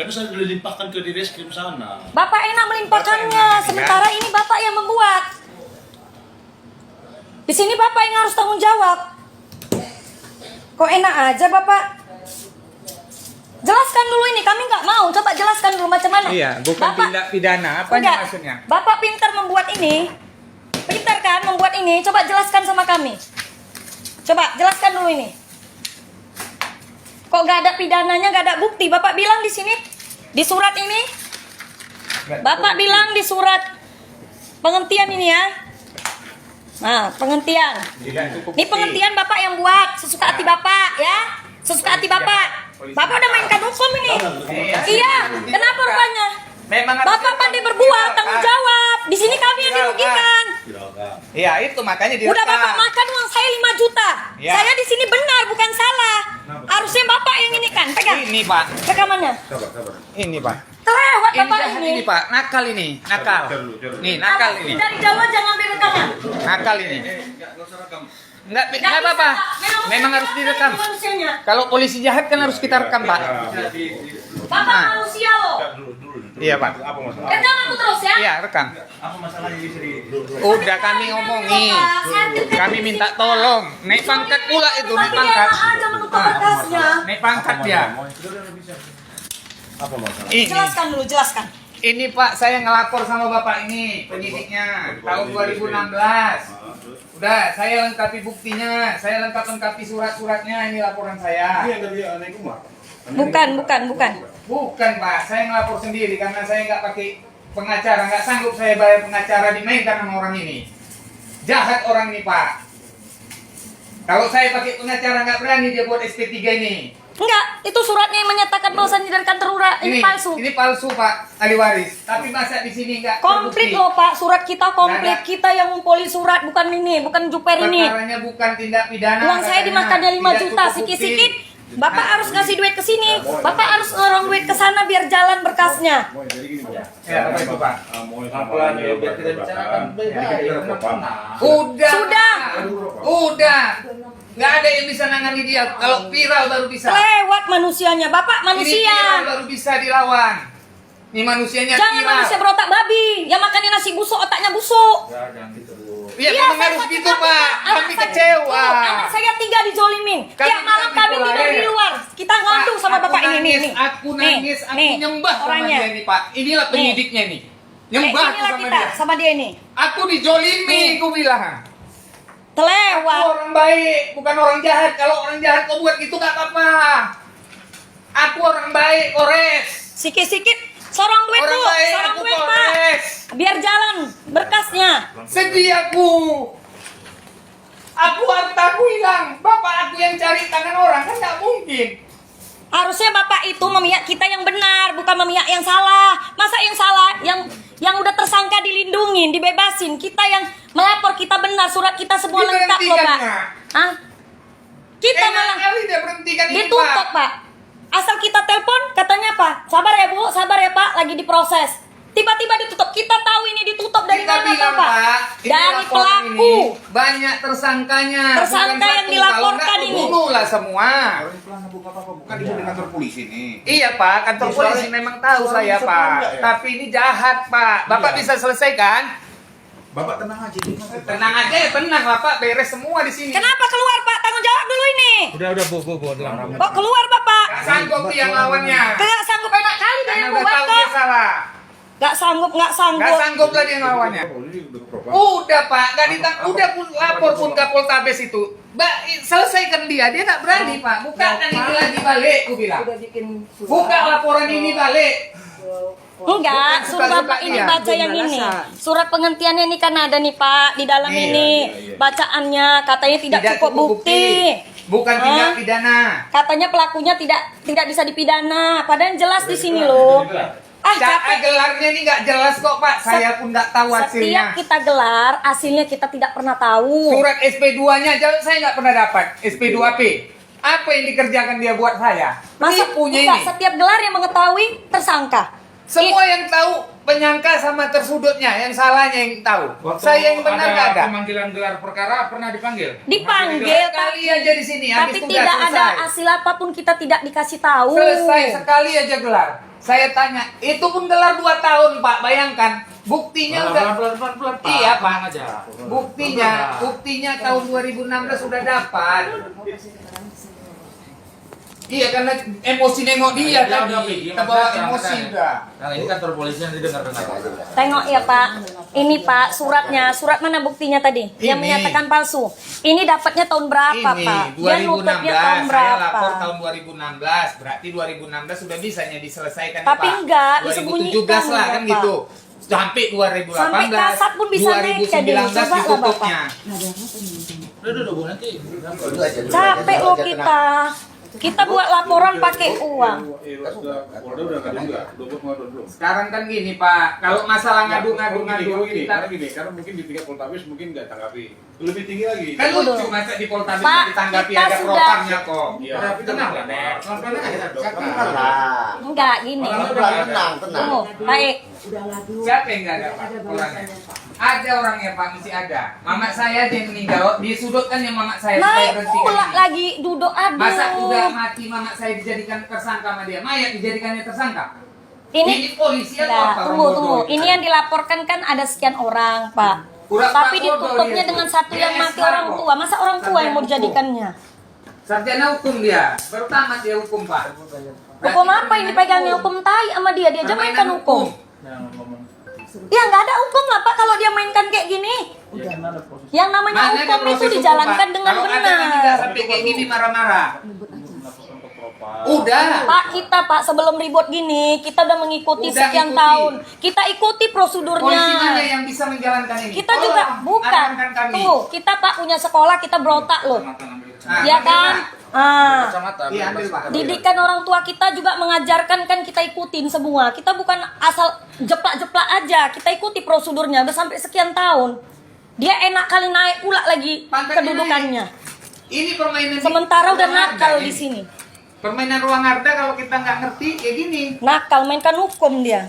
bisa dilimpahkan ke di reskrim sana. Bapak enak melimpahkannya, sementara ini Bapak yang membuat. Di sini Bapak yang harus tanggung jawab. Kok enak aja Bapak? Jelaskan dulu ini, kami nggak mau. Coba jelaskan dulu macam mana. Iya, bukan Bapak, tindak pidana. Apa enggak, maksudnya? Bapak pintar membuat ini. Pintar kan membuat ini. Coba jelaskan sama kami. Coba jelaskan dulu ini. Kok nggak ada pidananya, nggak ada bukti? Bapak bilang di sini, di surat ini. Bapak bilang di surat penghentian ini ya. Nah, penghentian. Ini penghentian Bapak yang buat, sesuka hati Bapak ya. Sesuka hati Bapak. Bapak udah mainkan hukum ini. Iya, kenapa rupanya? Bapak pandai berbuat, tanggung jawab. Di sini kami yang dirugikan. Iya, itu makanya Udah Bapak makan uang saya 5 juta. Ya. Saya di sini benar, bukan salah. Harusnya Bapak yang ini kan, pegang. Ini, Pak. Rekamannya. Ini, Pak. Kelewat Ini Bapak jahat ini. ini, Pak. Nakal ini. Nakal. Nih, nakal ini. Dari jauh jangan ambil rekaman. Nakal ini. Enggak apa-apa. Memang harus direkam. Kalau polisi jahat kan harus kita rekam, Pak. Bapak manusia loh. Iya, Pak. Rekam aku terus ya. Iya, rekam. Apa masalahnya bisa di... Udah kami ngomongin. Kami minta tolong. Naik pangkat pula itu, naik Tapi dia pangkat. aja menutup berkasnya. Naik pangkat dia. Apa masalah? Ini. Jelaskan dulu, jelaskan. Ini Pak, saya ngelapor sama Bapak ini, penyidiknya, tahun 2016. Udah, saya lengkapi buktinya, saya lengkapi surat-suratnya, ini laporan saya. Bukan. Bukan Pak, saya ngelapor sendiri karena saya nggak pakai pengacara, nggak sanggup saya bayar pengacara, dimainkan sama orang ini. Jahat orang ini Pak. Kalau saya pakai pengacara nggak berani dia buat SP3 ini. Enggak, itu suratnya yang menyatakan bahwasannya dari kantor lurah ini palsu. Ini palsu Pak, ahli waris. Tapi masa di sini nggak Komplit terbukti? loh Pak, surat kita komplit. Nggak ada. Kita yang ngumpulin surat, bukan ini, bukan Juper ini. Perkaranya bukan tindak pidana. Uang saya katanya. dimakannya 5 Tidak juta, cukup sikit-sikit. bukti. Bapak harus ngasih duit ke sini. Bapak harus ngorong duit ke sana biar jalan berkasnya. Ya, apa itu Pak? Sudah. Udah. Nggak ada yang bisa nangani dia. Kalau viral baru bisa. Lewat manusianya, Bapak Ini manusia. viral baru bisa dilawan. Ini manusianya Jangan viral. manusia berotak babi. Yang makannya nasi busuk, otaknya busuk. Iya, Iya, memang saya harus sakit gitu hati, Pak. Anak Kami saya- kecewa. Anak saya 3 dijolimin. Kami Tiap malam nangis kami pola tidur di ya. luar. Kita ngandung sama Pak, Bapak aku ini nangis, nih. Aku nangis, aku nyembah sama orangnya. dia ini Pak. Inilah penyidiknya nih. Nyembah aku Inilah sama kita, dia. sama dia ini. Aku dijolimi, Nih. aku bilang. Aku Telewat. orang baik, bukan orang jahat. Kalau orang jahat kau buat gitu gak apa-apa. Aku orang baik, kores. Sikit-sikit. Sorong duit Orang Bu, baik, sorong aku duit Pak. kores. Biar jalan berkasnya. Sedih aku. Aku hartaku hilang. Bapak aku yang cari tangan orang, kan gak mungkin. Harusnya Bapak itu memihak kita yang benar, bukan memihak yang salah. Masa yang salah, yang udah tersangka dilindungin, dibebasin. Kita yang melapor, kita benar, surat kita semua lengkap loh Pak. Diberhentikannya. Hah? Kita Enak malah kali dia berhentikan ini ditutup Pak. Asal kita telepon, katanya apa? Sabar ya Bu, sabar ya Pak, lagi diproses. Tiba-tiba ditutup. Kita tahu ini ditutup dari Kita mana bilang Pak? ini Dari laporan pelaku. ini banyak tersangkanya. Tersangka bukan yang satu. dilaporkan Kalau ini. bunuh lah semua. Bukan ibu di kantor polisi nih. Iya Pak, kantor polisi memang tahu saya Pak. Tapi ini jahat Pak. Bapak bisa selesaikan? Bapak tenang aja. Tenang aja ya, tenang Bapak. Beres semua di sini. Kenapa keluar Pak? Tanggung jawab dulu ini. Udah Bu. Kok keluar Bapak? Gak sanggup dia lawannya. Gak sanggup, enak kali dia Karena yang udah buat tahu dia kok. salah. Gak sanggup. Gak sanggup lah dia lawannya. Udah Pak, gak udah pun lapor pun Kapoltabes itu. Selesaikan dia nggak berani Pak. Bukakan ini lagi balik, aku bilang. Buka laporan ini balik. Enggak, suruh Bapak ini baca yang ini. Surat penghentiannya ini kan ada nih Pak di dalam Nih, ini. Bacaannya katanya tidak cukup bukti. Bukan Hah? tindak pidana. Katanya pelakunya tidak bisa dipidana. Padahal jelas di sini loh. Capek. Gelarnya ini nggak jelas kok Pak. Saya pun nggak tahu Setiap hasilnya. kita gelar, hasilnya kita tidak pernah tahu. Surat SP2-nya aja saya nggak pernah dapat. SP2P. Apa yang dikerjakan dia buat saya? Masa Punya enggak, ini. setiap gelar yang mengetahui tersangka. Semua yang tahu penyangka sama tersudutnya, yang salahnya yang tahu. Saya yang benar nggak ada. Pemanggilan gelar perkara pernah dipanggil? Dipanggil Sekali aja di sini. tapi habis tugas tidak ada selesai. hasil apapun, kita tidak dikasih tahu. Selesai sekali aja gelar. Saya tanya, itu pun gelar 2 tahun Pak, bayangkan. Buktinya udah Pelan-pelan, Pak. Iya, Pak. Tenang aja. Buktinya tahun 2016 sudah dapat. Iya, karena emosi nengok dia Udah, tadi. Pi. Kita bawa Gimana emosi sekarang? udah. Nah, ini kantor polisi yang didengar-dengar. Tengok ya Pak. Ini Pak suratnya. Surat mana buktinya tadi? Yang Ini. menyatakan palsu. Ini dapatnya tahun berapa Pak? Ini Dia nutupnya 2016, tahun saya berapa? lapor tahun 2016. Berarti 2016 sudah bisanya diselesaikan Tapi Pak. enggak, 2017 lah kan Pak. gitu. Sampai 2018. Sampai kasat pun bisa naik jadi. 2019 Coba lah, ditutupnya. Udah, Bu, nanti. Capek loh kita. Kita buat laporan pakai uang. Sekarang kan gini Pak, kalau masalah ngadu-ngadu kita karena mungkin di tingkat Poltabes mungkin nggak tanggapi. Lebih tinggi lagi. kan lucu masa di Poltabes Pak, ditanggapi kita ada sudah- proparnya kok. Iya. Tapi tenang lah, Nek. Pelan-pelan aja. Enggak gini. Tenang. Tunggu, baik. Siapa yang nggak ada Pak? Orangnya. Ada orangnya Pak, mesti ada. Mamak saya aja yang meninggal, disudutkan yang mamak saya supaya Naik berhenti pula ini. lagi duduk aduh. Masa udah mati mamak saya dijadikan tersangka sama dia, mayat dijadikannya tersangka. Ini polisi atau Enggak, apa? tunggu Orang tunggu. bodoh Ini yang dilaporkan kan ada sekian orang, Pak. Pura-pura Tapi bodoh ditutupnya dia. dengan satu Dia yang mati SK orang kok. tua. Masa orang tua yang mau dijadikannya? Sarjana hukum dia, baru tamat dia hukum Pak. Hukum apa ini pegangnya hukum tai sama dia? Dia aja mainkan hukum. Ya nggak ada hukum lah Pak kalau dia mainkan kayak gini. Yang namanya Mana ada hukum itu proses hukum, dijalankan Pak? dengan Kalau ada kan tidak benar. sampai kayak gini marah-marah. Udah. Pak kita Pak sebelum ribut gini kita udah mengikuti Udah sekian ikuti. tahun. Kita ikuti Polisi mana prosedurnya. yang bisa menjalankan ini? Kita juga bukan. arahkan kami. Tuh kita Pak punya sekolah kita berotak loh. Nah, Ya ambil, kan? Pak. Ah. Kacamata. Iya, ambil Pak. Didikan orang tua kita juga mengajarkan kan kita ikutin semua. Kita bukan asal jeplak-jeplak aja. Kita ikuti prosedurnya udah sampai sekian tahun. Dia enak kali naik pula lagi Pangkatnya kedudukannya. Ini permainan di Sementara udah ruang nakal harda di ini. sini. Permainan ruang harda kalau kita nggak ngerti ya gini. Nakal mainkan hukum dia.